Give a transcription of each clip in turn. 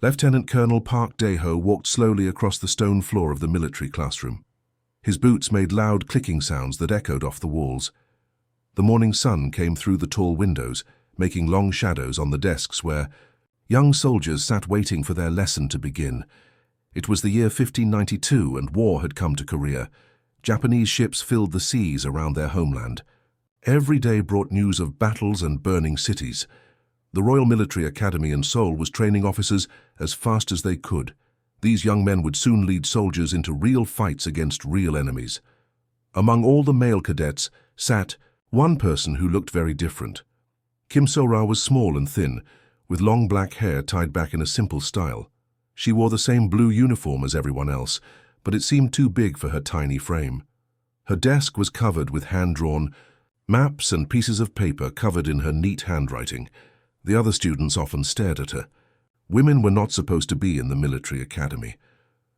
Lieutenant Colonel Park Dae-ho walked slowly across the stone floor of the military classroom. His boots made loud clicking sounds that echoed off the walls. The morning sun came through the tall windows, making long shadows on the desks where young soldiers sat waiting for their lesson to begin. It was the year 1592 and war had come to Korea. Japanese ships filled the seas around their homeland. Every day brought news of battles and burning cities. The Royal Military Academy in Seoul was training officers as fast as they could. These young men would soon lead soldiers into real fights against real enemies. Among all the male cadets sat one person who looked very different. Kim So-ra was small and thin, with long black hair tied back in a simple style. She wore the same blue uniform as everyone else, but it seemed too big for her tiny frame. Her desk was covered with hand-drawn maps and pieces of paper covered in her neat handwriting. The other students often stared at her. Women were not supposed to be in the military academy.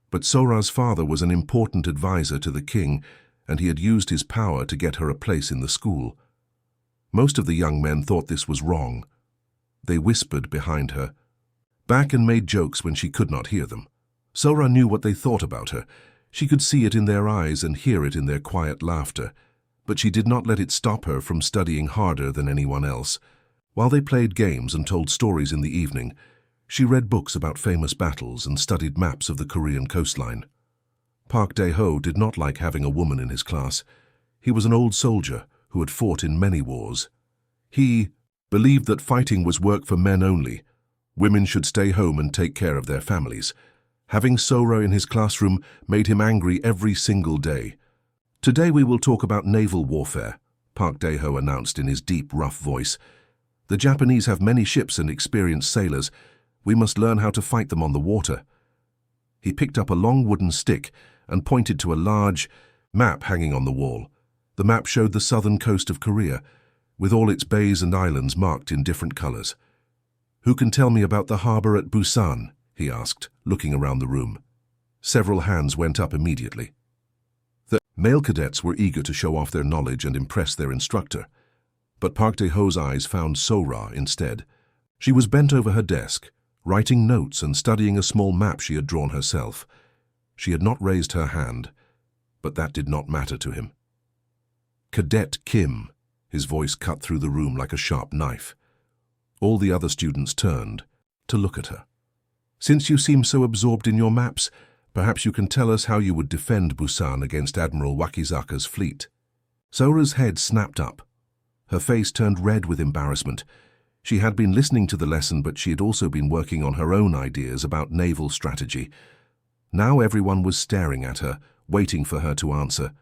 But So-ra's father was an important advisor to the king, and he had used his power to get her a place in the school. Most of the young men thought this was wrong. They whispered behind her back and made jokes when she could not hear them. So-ra knew what they thought about her. She could see it in their eyes and hear it in their quiet laughter. But she did not let it stop her from studying harder than anyone else. While they played games and told stories in the evening, she read books about famous battles and studied maps of the Korean coastline. Park Dae-ho did not like having a woman in his class. He was an old soldier who had fought in many wars. He believed that fighting was work for men only. Women should stay home and take care of their families. Having So-ra in his classroom made him angry every single day. "Today we will talk about naval warfare," Park Dae-ho announced in his deep, rough voice. "The Japanese have many ships and experienced sailors. We must learn how to fight them on the water." He picked up a long wooden stick and pointed to a large map hanging on the wall. The map showed the southern coast of Korea, with all its bays and islands marked in different colors. "Who can tell me about the harbor at Busan?" he asked, looking around the room. Several hands went up immediately. The male cadets were eager to show off their knowledge and impress their instructor. But Park Dae-ho's eyes found So-ra instead. She was bent over her desk, writing notes and studying a small map she had drawn herself. She had not raised her hand, but that did not matter to him. "Cadet Kim," his voice cut through the room like a sharp knife. All the other students turned to look at her. "Since you seem so absorbed in your maps, perhaps you can tell us how you would defend Busan against Admiral Wakizaka's fleet." So-ra's head snapped up. Her face turned red with embarrassment. She had been listening to the lesson, but she had also been working on her own ideas about naval strategy. Now everyone was staring at her, waiting for her to answer.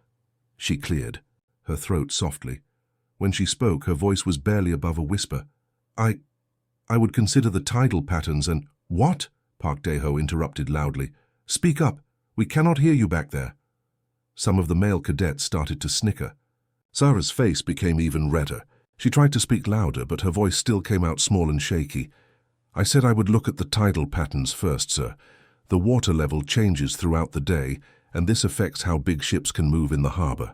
She cleared her throat softly. When she spoke, her voice was barely above a whisper. I would consider the tidal patterns and—" "What?" Park Dae-ho interrupted loudly. "Speak up. We cannot hear you back there." Some of the male cadets started to snicker. Sarah's face became even redder. She tried to speak louder, but her voice still came out small and shaky. "I said I would look at the tidal patterns first, sir. The water level changes throughout the day, and this affects how big ships can move in the harbor."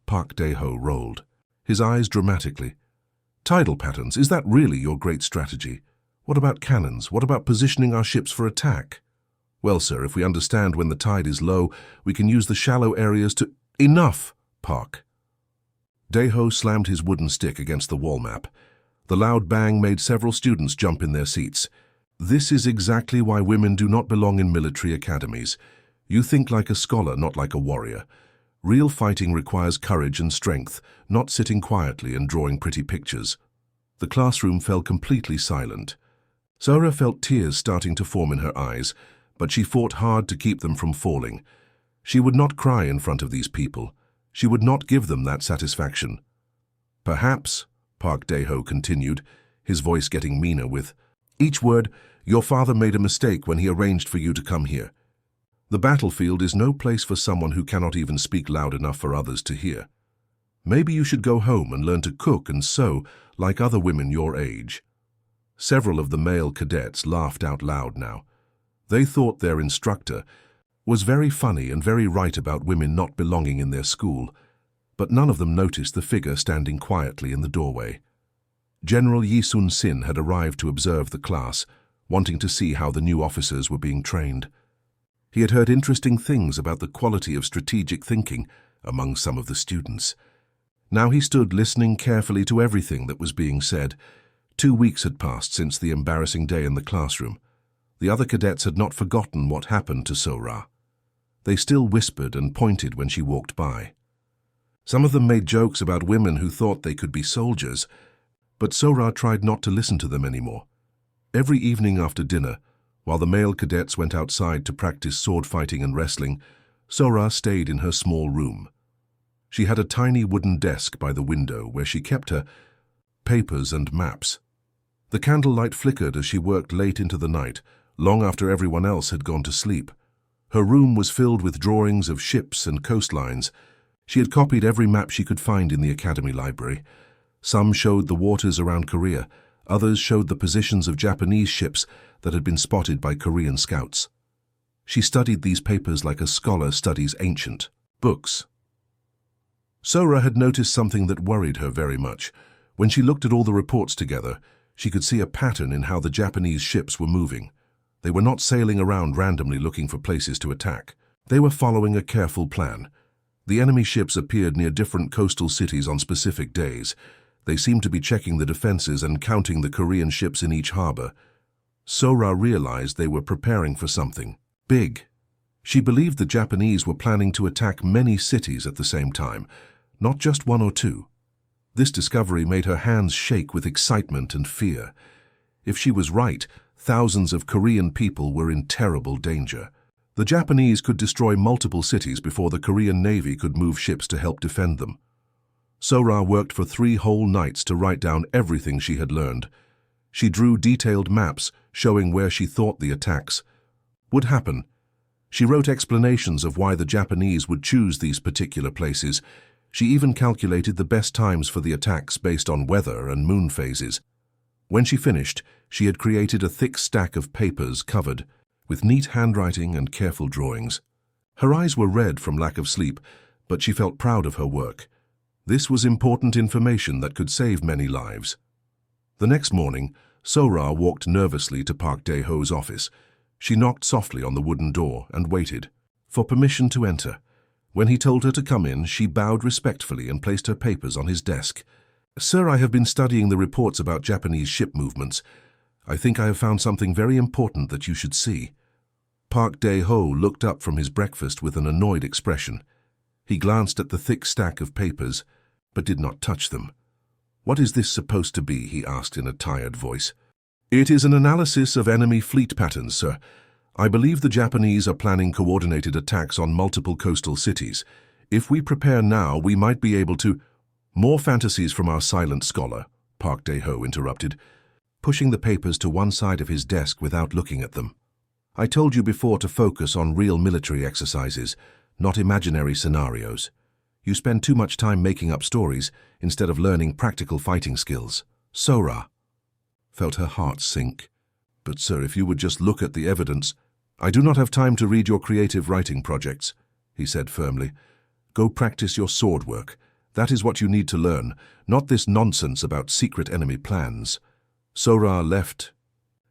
Park Dae-ho rolled, his eyes dramatically. "Tidal patterns, is that really your great strategy? What about cannons? What about positioning our ships for attack?" "Well, sir, if we understand when the tide is low, we can use the shallow areas to—" "Enough, Park." Dae-ho slammed his wooden stick against the wall map. The loud bang made several students jump in their seats. "This is exactly why women do not belong in military academies. You think like a scholar, not like a warrior. Real fighting requires courage and strength, not sitting quietly and drawing pretty pictures." The classroom fell completely silent. So-ra felt tears starting to form in her eyes, but she fought hard to keep them from falling. She would not cry in front of these people. She would not give them that satisfaction. "Perhaps," Park Dae-ho continued, his voice getting meaner with each word, "your father made a mistake when he arranged for you to come here. The battlefield is no place for someone who cannot even speak loud enough for others to hear. Maybe you should go home and learn to cook and sew like other women your age." Several of the male cadets laughed out loud now. They thought their instructor was very funny and very right about women not belonging in their school, but none of them noticed the figure standing quietly in the doorway. General Yi Sun-sin had arrived to observe the class, wanting to see how the new officers were being trained. He had heard interesting things about the quality of strategic thinking among some of the students. Now he stood listening carefully to everything that was being said. 2 weeks had passed since the embarrassing day in the classroom. The other cadets had not forgotten what happened to Sora. They still whispered and pointed when she walked by. Some of them made jokes about women who thought they could be soldiers, but Sora tried not to listen to them anymore. Every evening after dinner, while the male cadets went outside to practice sword fighting and wrestling, Sora stayed in her small room. She had a tiny wooden desk by the window where she kept her papers and maps. The candlelight flickered as she worked late into the night, long after everyone else had gone to sleep. Her room was filled with drawings of ships and coastlines. She had copied every map she could find in the Academy library. Some showed the waters around Korea, others showed the positions of Japanese ships that had been spotted by Korean scouts. She studied these papers like a scholar studies ancient books. Sora had noticed something that worried her very much. When she looked at all the reports together, she could see a pattern in how the Japanese ships were moving. They were not sailing around randomly looking for places to attack. They were following a careful plan. The enemy ships appeared near different coastal cities on specific days. They seemed to be checking the defenses and counting the Korean ships in each harbor. Sora realized they were preparing for something big. She believed the Japanese were planning to attack many cities at the same time, not just one or two. This discovery made her hands shake with excitement and fear. If she was right, thousands of Korean people were in terrible danger. The Japanese could destroy multiple cities before the Korean Navy could move ships to help defend them. Sora worked for 3 whole nights to write down everything she had learned. She drew detailed maps showing where she thought the attacks would happen. She wrote explanations of why the Japanese would choose these particular places. She even calculated the best times for the attacks based on weather and moon phases. When she finished, she had created a thick stack of papers covered with neat handwriting and careful drawings. Her eyes were red from lack of sleep, but she felt proud of her work. This was important information that could save many lives. The next morning, Sora walked nervously to Park Dae-ho's office. She knocked softly on the wooden door and waited for permission to enter. When he told her to come in, she bowed respectfully and placed her papers on his desk. "Sir, I have been studying the reports about Japanese ship movements. I think I have found something very important that you should see." Park Dae-ho looked up from his breakfast with an annoyed expression. He glanced at the thick stack of papers, but did not touch them. "What is this supposed to be?" he asked in a tired voice. "It is an analysis of enemy fleet patterns, sir. I believe the Japanese are planning coordinated attacks on multiple coastal cities. If we prepare now, we might be able to—" "More fantasies from our silent scholar," Park Dae-ho interrupted, pushing the papers to one side of his desk without looking at them. "I told you before to focus on real military exercises, not imaginary scenarios. You spend too much time making up stories instead of learning practical fighting skills." Sora felt her heart sink. "But sir, if you would just look at the evidence—" "I do not have time to read your creative writing projects," he said firmly. "Go practice your sword work. That is what you need to learn, not this nonsense about secret enemy plans." Sora left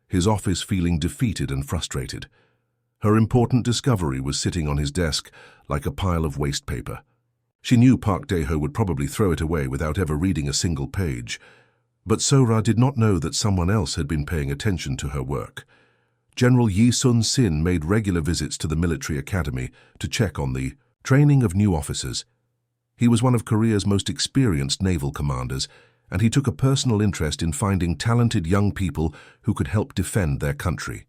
his office feeling defeated and frustrated. Her important discovery was sitting on his desk like a pile of waste paper. She knew Park Dae-ho would probably throw it away without ever reading a single page. But Sora did not know that someone else had been paying attention to her work. General Yi Sun-sin made regular visits to the military academy to check on the training of new officers. He was one of Korea's most experienced naval commanders, and he took a personal interest in finding talented young people who could help defend their country.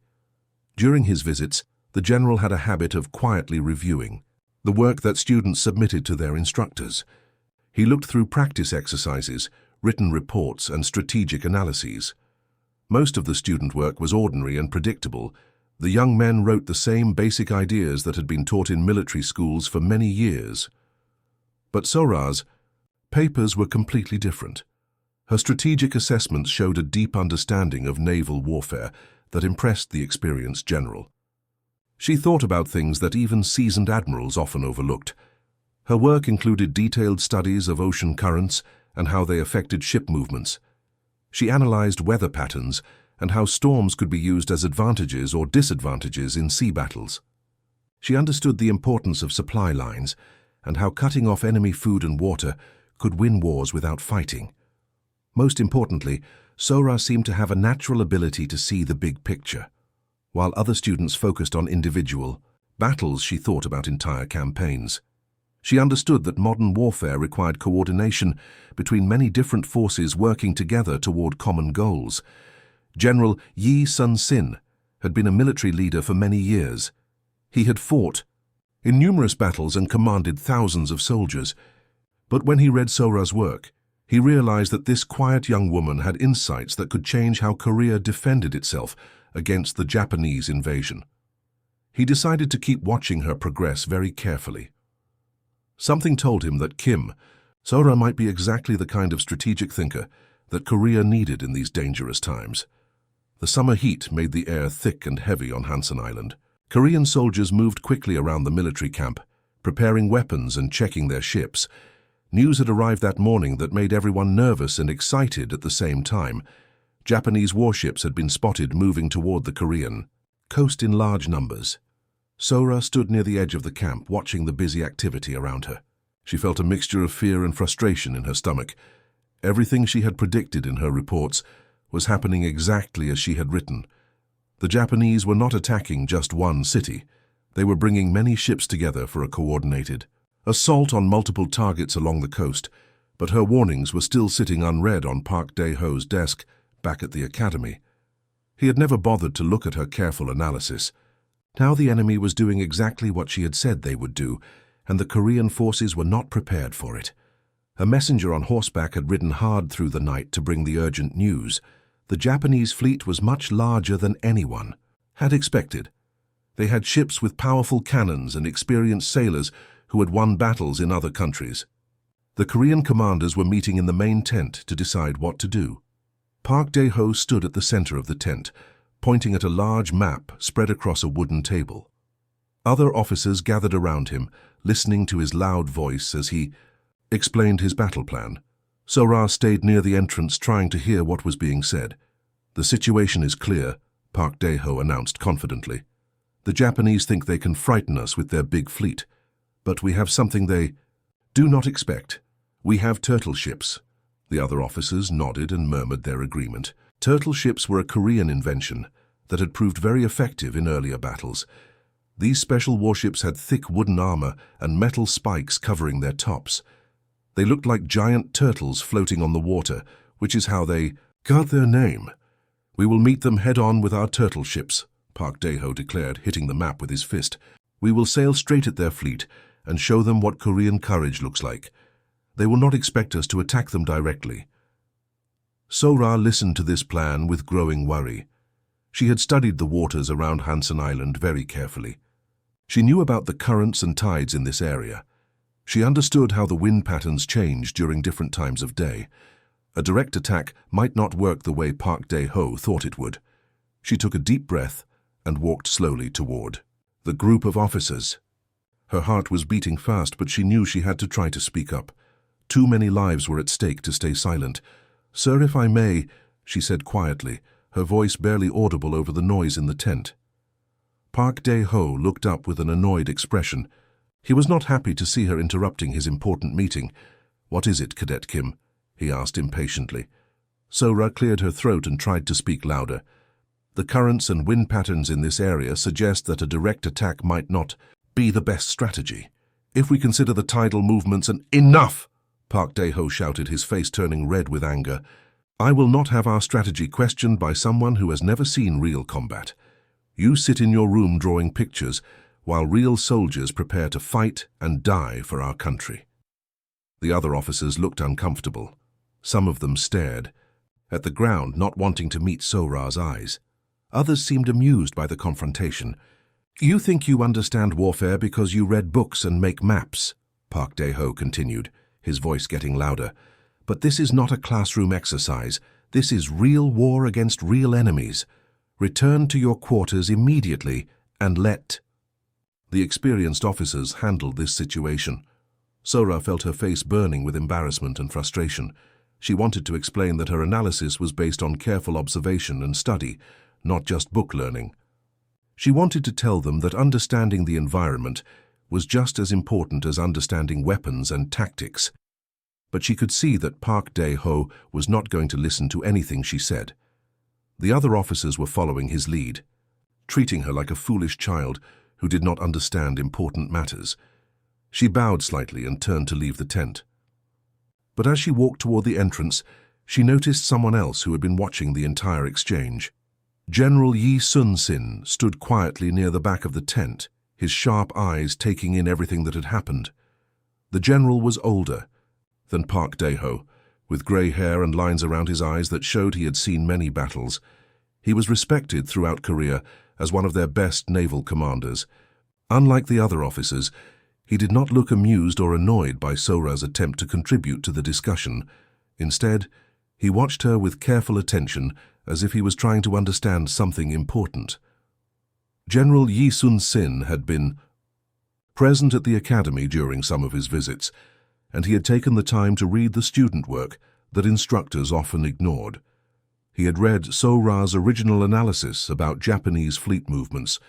During his visits, the general had a habit of quietly reviewing the work that students submitted to their instructors. He looked through practice exercises, written reports, and strategic analyses. Most of the student work was ordinary and predictable. The young men wrote the same basic ideas that had been taught in military schools for many years. But Sora's papers were completely different. Her strategic assessments showed a deep understanding of naval warfare that impressed the experienced general. She thought about things that even seasoned admirals often overlooked. Her work included detailed studies of ocean currents and how they affected ship movements. She analyzed weather patterns and how storms could be used as advantages or disadvantages in sea battles. She understood the importance of supply lines and how cutting off enemy food and water could win wars without fighting. Most importantly, Sora seemed to have a natural ability to see the big picture. While other students focused on individual battles, she thought about entire campaigns. She understood that modern warfare required coordination between many different forces working together toward common goals. General Yi Sun-sin had been a military leader for many years. He had fought in numerous battles and commanded thousands of soldiers. But when he read Sora's work, he realized that this quiet young woman had insights that could change how Korea defended itself against the Japanese invasion. He decided to keep watching her progress very carefully. Something told him that Sora might be exactly the kind of strategic thinker that Korea needed in these dangerous times. The summer heat made the air thick and heavy on Hansen Island. Korean soldiers moved quickly around the military camp, preparing weapons and checking their ships. News had arrived that morning that made everyone nervous and excited at the same time. Japanese warships had been spotted moving toward the Korean coast in large numbers. Sora stood near the edge of the camp, watching the busy activity around her. She felt a mixture of fear and frustration in her stomach. Everything she had predicted in her reports was happening exactly as she had written. The Japanese were not attacking just one city. They were bringing many ships together for a coordinated assault on multiple targets along the coast, but her warnings were still sitting unread on Park Dae-ho's desk back at the academy. He had never bothered to look at her careful analysis. Now the enemy was doing exactly what she had said they would do, and the Korean forces were not prepared for it. A messenger on horseback had ridden hard through the night to bring the urgent news. The Japanese fleet was much larger than anyone had expected. They had ships with powerful cannons and experienced sailors who had won battles in other countries. The Korean commanders were meeting in the main tent to decide what to do. Park Dae-ho stood at the center of the tent, pointing at a large map spread across a wooden table. Other officers gathered around him, listening to his loud voice as he explained his battle plan. Sora stayed near the entrance, trying to hear what was being said. "The situation is clear," Park Dae-ho announced confidently. "The Japanese think they can frighten us with their big fleet, but we have something they do not expect. We have turtle ships." The other officers nodded and murmured their agreement. Turtle ships were a Korean invention that had proved very effective in earlier battles. These special warships had thick wooden armor and metal spikes covering their tops. They looked like giant turtles floating on the water, which is how they got their name. "We will meet them head-on with our turtle ships," Park Dae-ho declared, hitting the map with his fist. "We will sail straight at their fleet and show them what Korean courage looks like. They will not expect us to attack them directly." Sora listened to this plan with growing worry. She had studied the waters around Hansen Island very carefully. She knew about the currents and tides in this area. She understood how the wind patterns change during different times of day. A direct attack might not work the way Park Dae-ho thought it would. She took a deep breath and walked slowly toward the group of officers. Her heart was beating fast, but she knew she had to try to speak up. Too many lives were at stake to stay silent. "Sir, if I may," she said quietly, her voice barely audible over the noise in the tent. Park Dae-ho looked up with an annoyed expression. He was not happy to see her interrupting his important meeting. "What is it, Cadet Kim?" he asked impatiently. Sora cleared her throat and tried to speak louder. "The currents and wind patterns in this area suggest that a direct attack might not be the best strategy. If we consider the tidal movements and—" "Enough!" Park Dae-ho shouted, his face turning red with anger. "I will not have our strategy questioned by someone who has never seen real combat. You sit in your room drawing pictures while real soldiers prepare to fight and die for our country." The other officers looked uncomfortable. Some of them stared at the ground, not wanting to meet Sora's eyes. Others seemed amused by the confrontation. "You think you understand warfare because you read books and make maps," Park Dae-ho continued, his voice getting louder. "But this is not a classroom exercise. This is real war against real enemies. Return to your quarters immediately and let—" The experienced officers handled this situation. Sora felt her face burning with embarrassment and frustration. She wanted to explain that her analysis was based on careful observation and study, not just book learning. She wanted to tell them that understanding the environment was just as important as understanding weapons and tactics. But she could see that Park Dae-ho was not going to listen to anything she said. The other officers were following his lead, treating her like a foolish child who did not understand important matters. She bowed slightly and turned to leave the tent. But as she walked toward the entrance, she noticed someone else who had been watching the entire exchange. General Yi Sun-sin stood quietly near the back of the tent, his sharp eyes taking in everything that had happened. The general was older than Park Dae-ho, with grey hair and lines around his eyes that showed he had seen many battles. He was respected throughout Korea as one of their best naval commanders. Unlike the other officers, he did not look amused or annoyed by Sora's attempt to contribute to the discussion. Instead, he watched her with careful attention, as if he was trying to understand something important. General Yi Sun-sin had been present at the academy during some of his visits, and he had taken the time to read the student work that instructors often ignored. He had read Sora's original analysis about Japanese fleet movements.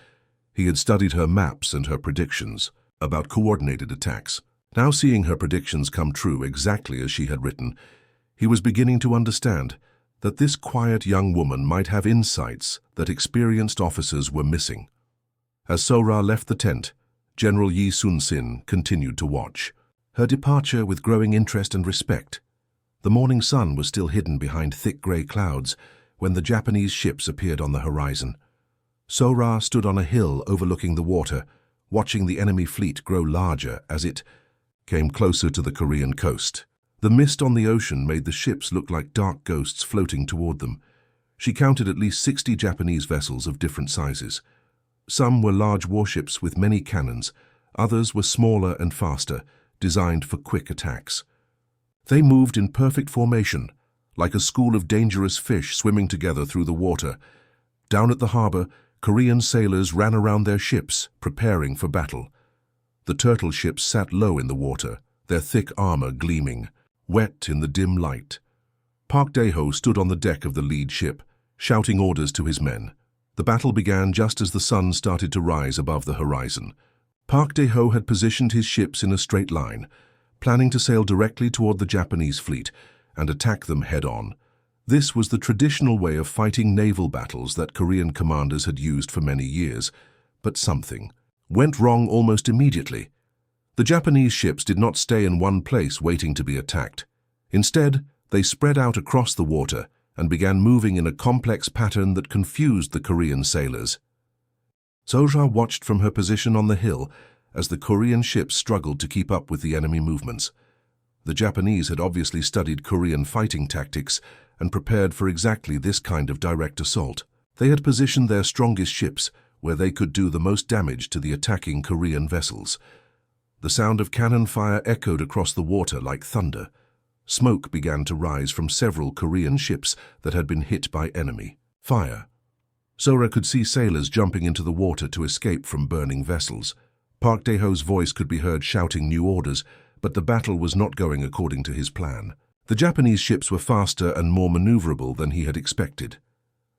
He had studied her maps and her predictions about coordinated attacks. Now, seeing her predictions come true exactly as she had written, he was beginning to understand that this quiet young woman might have insights that experienced officers were missing. As Sora left the tent, General Yi Sun-sin continued to watch her departure with growing interest and respect. The morning sun was still hidden behind thick grey clouds when the Japanese ships appeared on the horizon. Sora stood on a hill overlooking the water, watching the enemy fleet grow larger as it came closer to the Korean coast. The mist on the ocean made the ships look like dark ghosts floating toward them. She counted at least 60 Japanese vessels of different sizes. Some were large warships with many cannons, others were smaller and faster, designed for quick attacks. They moved in perfect formation, like a school of dangerous fish swimming together through the water. Down at the harbor, Korean sailors ran around their ships, preparing for battle. The turtle ships sat low in the water, their thick armor gleaming, wet in the dim light. Park Dae-ho stood on the deck of the lead ship, shouting orders to his men. The battle began just as the sun started to rise above the horizon. Park Dae-ho had positioned his ships in a straight line, planning to sail directly toward the Japanese fleet and attack them head-on. This was the traditional way of fighting naval battles that Korean commanders had used for many years, but something went wrong almost immediately. The Japanese ships did not stay in one place waiting to be attacked. Instead, they spread out across the water and began moving in a complex pattern that confused the Korean sailors. Sora watched from her position on the hill as the Korean ships struggled to keep up with the enemy movements. The Japanese had obviously studied Korean fighting tactics and prepared for exactly this kind of direct assault. They had positioned their strongest ships where they could do the most damage to the attacking Korean vessels. The sound of cannon fire echoed across the water like thunder. Smoke began to rise from several Korean ships that had been hit by enemy fire. Sora could see sailors jumping into the water to escape from burning vessels. Park Dae-ho's voice could be heard shouting new orders, but the battle was not going according to his plan. The Japanese ships were faster and more maneuverable than he had expected.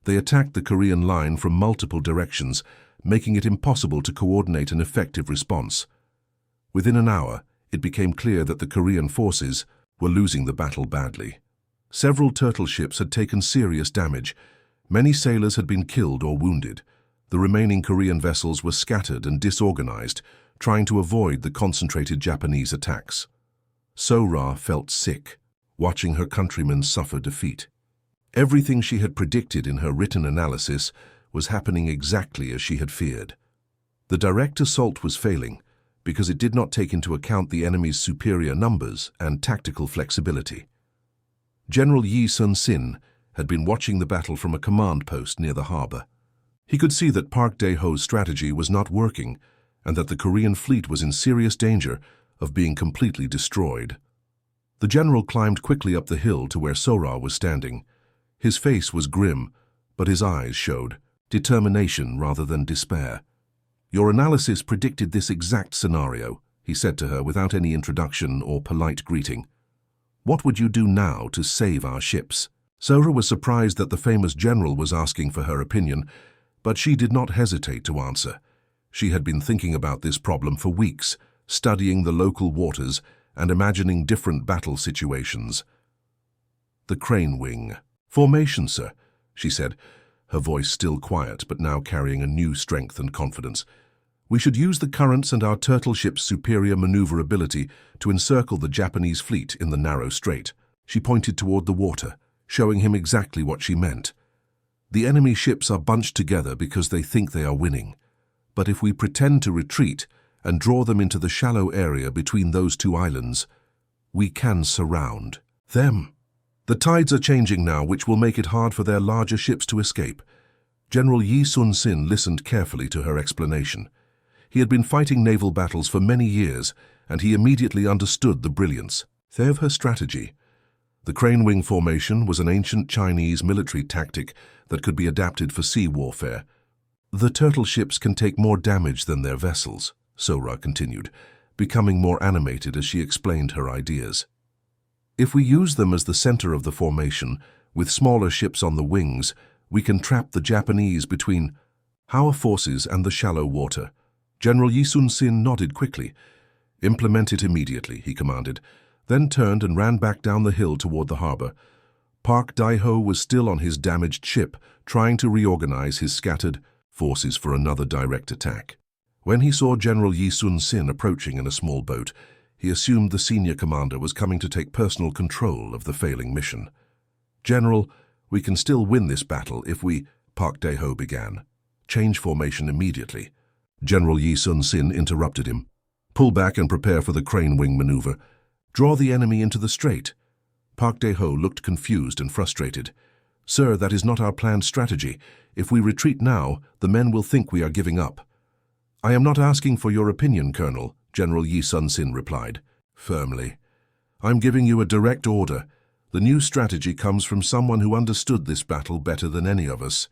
They attacked the Korean line from multiple directions, making it impossible to coordinate an effective response. Within an hour, it became clear that the Korean forces were losing the battle badly. Several turtle ships had taken serious damage. Many sailors had been killed or wounded. The remaining Korean vessels were scattered and disorganized, trying to avoid the concentrated Japanese attacks. Sora felt sick, watching her countrymen suffer defeat. Everything she had predicted in her written analysis was happening exactly as she had feared. The direct assault was failing because it did not take into account the enemy's superior numbers and tactical flexibility. General Yi Sun-sin had been watching the battle from a command post near the harbor. He could see that Park Dae-ho's strategy was not working and that the Korean fleet was in serious danger of being completely destroyed. The general climbed quickly up the hill to where Sora was standing. His face was grim, but his eyes showed determination rather than despair. "Your analysis predicted this exact scenario," he said to her without any introduction or polite greeting. What would you do now to save our ships? Sora was surprised that the famous general was asking for her opinion, but she did not hesitate to answer. She had been thinking about this problem for weeks, studying the local waters and imagining different battle situations. The crane wing. Formation, sir, she said, her voice still quiet but now carrying a new strength and confidence. We should use the currents and our turtle ship's superior maneuverability to encircle the Japanese fleet in the narrow strait. She pointed toward the water, showing him exactly what she meant. The enemy ships are bunched together because they think they are winning. But if we pretend to retreat and draw them into the shallow area between those two islands, we can surround them. The tides are changing now, which will make it hard for their larger ships to escape. General Yi Sun-sin listened carefully to her explanation. He had been fighting naval battles for many years, and he immediately understood the brilliance of her strategy. The crane wing formation was an ancient Chinese military tactic that could be adapted for sea warfare. The turtle ships can take more damage than their vessels, Sora continued, becoming more animated as she explained her ideas. If we use them as the center of the formation, with smaller ships on the wings, we can trap the Japanese between our forces and the shallow water. General Yi Sun-sin nodded quickly. Implement it immediately, he commanded, then turned and ran back down the hill toward the harbor. Park Daiho was still on his damaged ship, trying to reorganize his scattered forces for another direct attack. When he saw General Yi Sun-sin approaching in a small boat, he assumed the senior commander was coming to take personal control of the failing mission. General, we can still win this battle if we, Park Daiho began. Change formation immediately. General Yi Sun-sin interrupted him. Pull back and prepare for the crane wing maneuver. Draw the enemy into the strait. Park Daiho looked confused and frustrated. Sir, that is not our planned strategy. If we retreat now, the men will think we are giving up. I am not asking for your opinion, Colonel, General Yi Sun-sin replied, firmly. I'm giving you a direct order. The new strategy comes from someone who understood this battle better than any of us.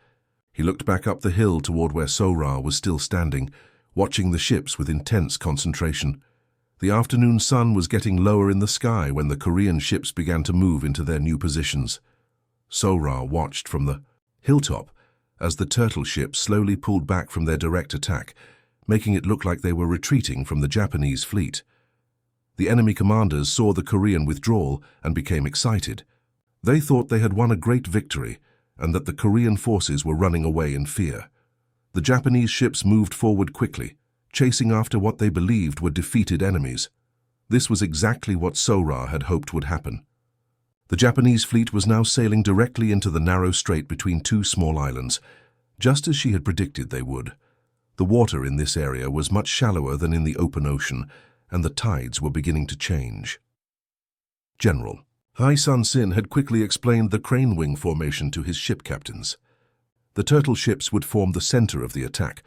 He looked back up the hill toward where Sora was still standing, watching the ships with intense concentration. The afternoon sun was getting lower in the sky when the Korean ships began to move into their new positions. Sora watched from the hilltop as the turtle ships slowly pulled back from their direct attack, making it look like they were retreating from the Japanese fleet. The enemy commanders saw the Korean withdrawal and became excited. They thought they had won a great victory and that the Korean forces were running away in fear. The Japanese ships moved forward quickly, chasing after what they believed were defeated enemies. This was exactly what Sora had hoped would happen. The Japanese fleet was now sailing directly into the narrow strait between two small islands, just as she had predicted they would. The water in this area was much shallower than in the open ocean, and the tides were beginning to change. General Yi Sun-sin had quickly explained the crane wing formation to his ship captains. The turtle ships would form the center of the attack,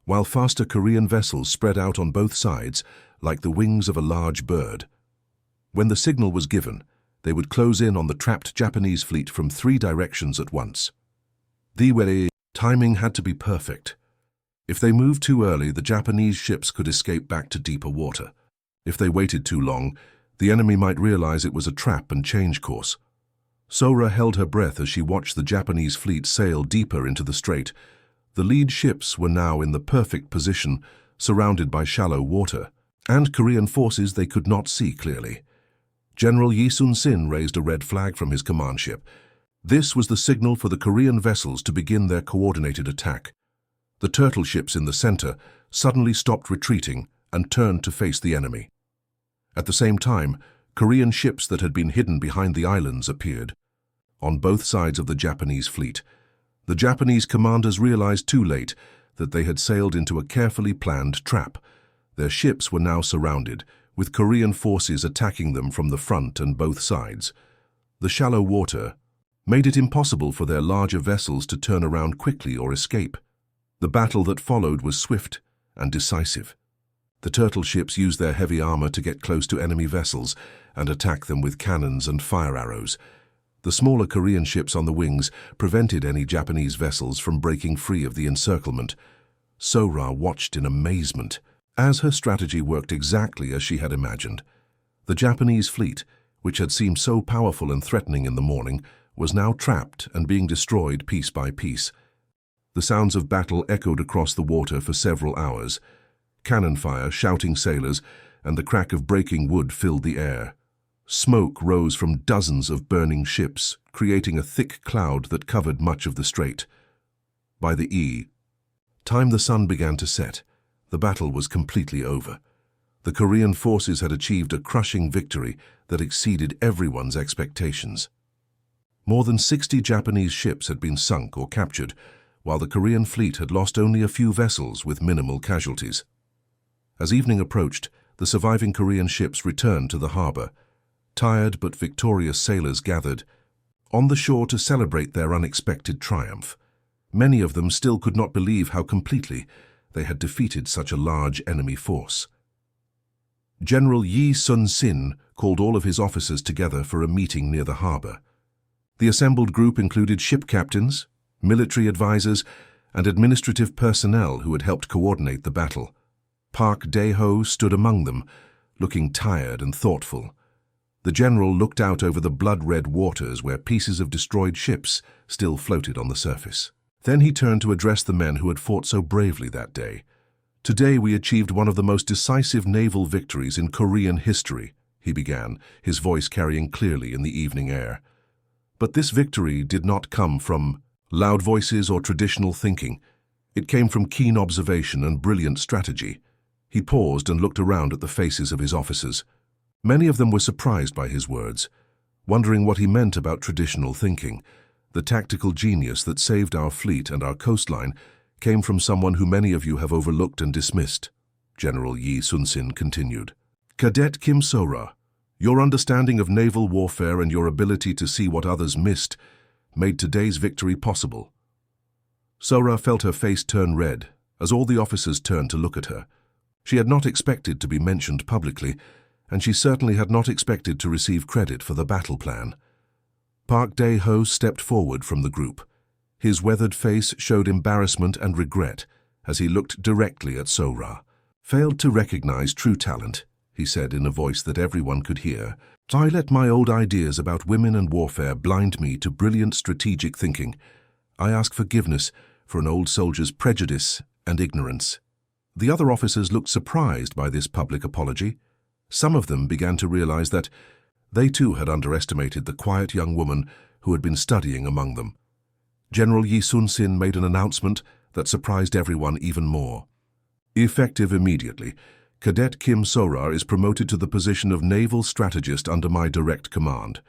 while faster Korean vessels spread out on both sides like the wings of a large bird. When the signal was given, they would close in on the trapped Japanese fleet from 3 directions at once. The timing had to be perfect. If they moved too early, the Japanese ships could escape back to deeper water. If they waited too long, the enemy might realize it was a trap and change course. Sora held her breath as she watched the Japanese fleet sail deeper into the strait. The lead ships were now in the perfect position, surrounded by shallow water, and Korean forces they could not see clearly. General Yi Sun-sin raised a red flag from his command ship. This was the signal for the Korean vessels to begin their coordinated attack. The turtle ships in the center suddenly stopped retreating and turned to face the enemy. At the same time, Korean ships that had been hidden behind the islands appeared. On both sides of the Japanese fleet, the Japanese commanders realized too late that they had sailed into a carefully planned trap. Their ships were now surrounded, with Korean forces attacking them from the front and both sides. The shallow water made it impossible for their larger vessels to turn around quickly or escape. The battle that followed was swift and decisive. The turtle ships used their heavy armor to get close to enemy vessels and attack them with cannons and fire arrows. The smaller Korean ships on the wings prevented any Japanese vessels from breaking free of the encirclement. Sora watched in amazement, as her strategy worked exactly as she had imagined. The Japanese fleet, which had seemed so powerful and threatening in the morning, was now trapped and being destroyed piece by piece. The sounds of battle echoed across the water for several hours. Cannon fire, shouting sailors, and the crack of breaking wood filled the air. Smoke rose from dozens of burning ships, creating a thick cloud that covered much of the strait. By the time the sun began to set, the battle was completely over. The Korean forces had achieved a crushing victory that exceeded everyone's expectations. More than 60 Japanese ships had been sunk or captured, while the Korean fleet had lost only a few vessels with minimal casualties. As evening approached, the surviving Korean ships returned to the harbor. Tired but victorious sailors gathered on the shore to celebrate their unexpected triumph. Many of them still could not believe how completely they had defeated such a large enemy force. General Yi Sun-sin called all of his officers together for a meeting near the harbor. The assembled group included ship captains, military advisors, and administrative personnel who had helped coordinate the battle. Park Dae-ho stood among them, looking tired and thoughtful. The general looked out over the blood-red waters where pieces of destroyed ships still floated on the surface. Then he turned to address the men who had fought so bravely that day. "Today we achieved one of the most decisive naval victories in Korean history," he began, his voice carrying clearly in the evening air. But this victory did not come from loud voices or traditional thinking. It came from keen observation and brilliant strategy. He paused and looked around at the faces of his officers. Many of them were surprised by his words, wondering what he meant about traditional thinking. The tactical genius that saved our fleet and our coastline came from someone who many of you have overlooked and dismissed. General Yi Sun-sin continued. "Cadet Kim So-ra, your understanding of naval warfare and your ability to see what others missed made today's victory possible." So-ra felt her face turn red as all the officers turned to look at her. She had not expected to be mentioned publicly, and she certainly had not expected to receive credit for the battle plan. Park Dae-ho stepped forward from the group. His weathered face showed embarrassment and regret as he looked directly at So-ra. "Failed to recognize true talent," he said in a voice that everyone could hear. "I let my old ideas about women and warfare blind me to brilliant strategic thinking. I ask forgiveness for an old soldier's prejudice and ignorance." The other officers looked surprised by this public apology. Some of them began to realize that they too had underestimated the quiet young woman who had been studying among them. General Yi Sun-sin made an announcement that surprised everyone even more. "Effective immediately, Cadet Kim So-ra is promoted to the position of naval strategist under my direct command."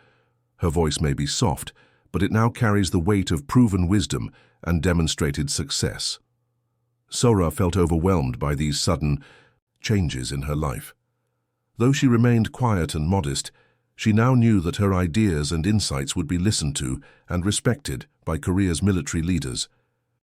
Her voice may be soft, but it now carries the weight of proven wisdom and demonstrated success. So-ra felt overwhelmed by these sudden changes in her life. Though she remained quiet and modest, she now knew that her ideas and insights would be listened to and respected by Korea's military leaders.